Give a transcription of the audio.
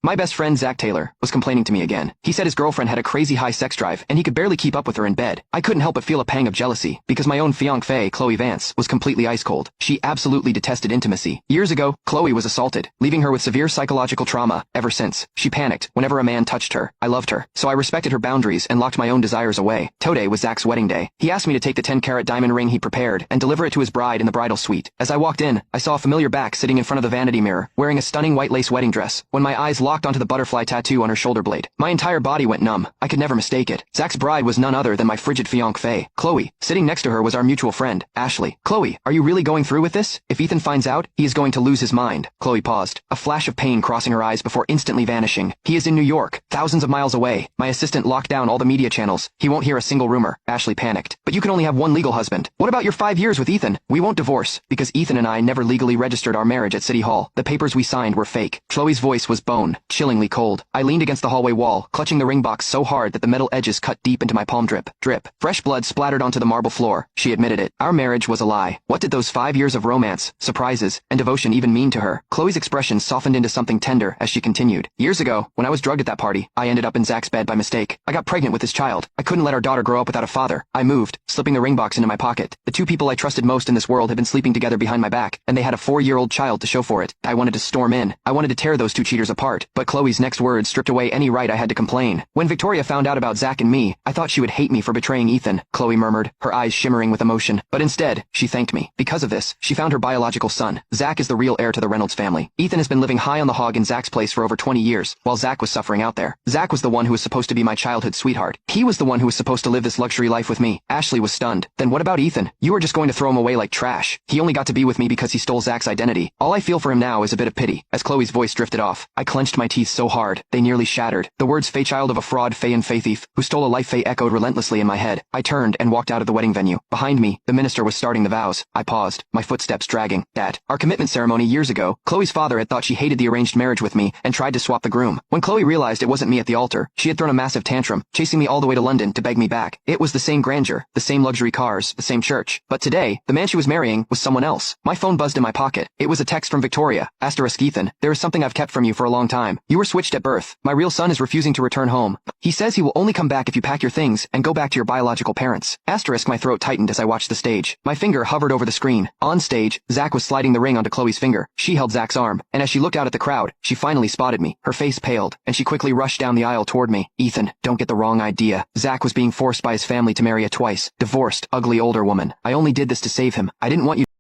My best friend Zach Taylor was complaining to me again. He said his girlfriend had a crazy high sex drive and he could barely keep up with her in bed. I couldn't help but feel a pang of jealousy because my own fiancée, Chloe Vance, was completely ice cold. She absolutely detested intimacy. Years ago, Chloe was assaulted, leaving her with severe psychological trauma. Ever since, she panicked whenever a man touched her. I loved her, so I respected her boundaries and locked my own desires away. Today was Zach's wedding day. He asked me to take the 10-carat diamond ring he prepared and deliver it to his bride in the bridal suite. As I walked in, I saw a familiar back sitting in front of the vanity mirror, wearing a stunning white lace wedding dress. When my eyes locked onto the butterfly tattoo on her shoulder blade, my entire body went numb. I could never mistake it. Zach's bride was none other than my frigid fiancée, Chloe. Sitting next to her was our mutual friend, Ashley. Chloe, are you really going through with this? If Ethan finds out, he is going to lose his mind. Chloe paused, a flash of pain crossing her eyes before instantly vanishing. He is in New York, thousands of miles away. My assistant locked down all the media channels. He won't hear a single rumor. Ashley panicked. But you can only have one legal husband. What about your 5 years with Ethan? We won't divorce, because Ethan and I never legally registered our marriage at City Hall. The papers we signed were fake. Chloe's voice was bone, chillingly cold. I leaned against the hallway wall, clutching the ring box so hard that the metal edges cut deep into my palm. Drip, drip. Fresh blood splattered onto the marble floor. She admitted it. Our marriage was a lie. What did those 5 years of romance, surprises, and devotion even mean to her? Chloe's expression softened into something tender as she continued. Years ago, when I was drugged at that party, I ended up in Zach's bed by mistake. I got pregnant with his child. I couldn't let our daughter grow up without a father. I moved, slipping the ring box into my pocket. The two people I trusted most in this world had been sleeping together behind my back, and they had a 4-year-old child to show for it. I wanted to storm in. I wanted to tear those two cheaters apart, but Chloe's next words stripped away any right I had to complain. When Victoria found out about Zach and me, I thought she would hate me for betraying Ethan, Chloe murmured, her eyes shimmering with emotion. But instead, she thanked me. Because of this, she found her biological son. Zach is the real heir to the Reynolds family. Ethan has been living high on the hog in Zach's place for over 20 years, while Zach was suffering out there. Zach was the one who was supposed to be my childhood sweetheart. He was the one who was supposed to live this luxury life with me. Ashley was stunned. Then what about Ethan? You were just going to throw him away like trash. He only got to be with me because he stole Zach's identity. All I feel for him now is a bit of pity. As Chloe's voice drifted off, I clenched my teeth so hard, they nearly shattered. The words "fey child of a fraud, fey and fey thief, who stole a life" fey echoed relentlessly in my head. I turned and walked out of the wedding venue. Behind me, the minister was starting the vows. I paused, my footsteps dragging. At our commitment ceremony years ago, Chloe's father had thought she hated the arranged marriage with me and tried to swap the groom. When Chloe realized it wasn't me at the altar, she had thrown a massive tantrum, chasing me all the way to London to beg me back. It was the same grandeur, the same luxury cars, the same church. But today, the man she was marrying was someone else. My phone buzzed in my pocket. It was a text from Victoria. Asterisk Ethan, there is something I've kept from you for a long time. You were switched at birth. My real son is refusing to return home. He says he will only come back if you pack your things and go back to your biological parents. Asterisk, my throat tightened as I watched the stage. My finger hovered over the screen. On stage, Zach was sliding the ring onto Chloe's finger. She held Zach's arm, and as she looked out at the crowd, she finally spotted me. Her face paled, and she quickly rushed down the aisle toward me. Ethan, don't get the wrong idea. Zach was being forced by his family to marry a twice divorced, ugly older woman. I only did this to save him. I didn't want you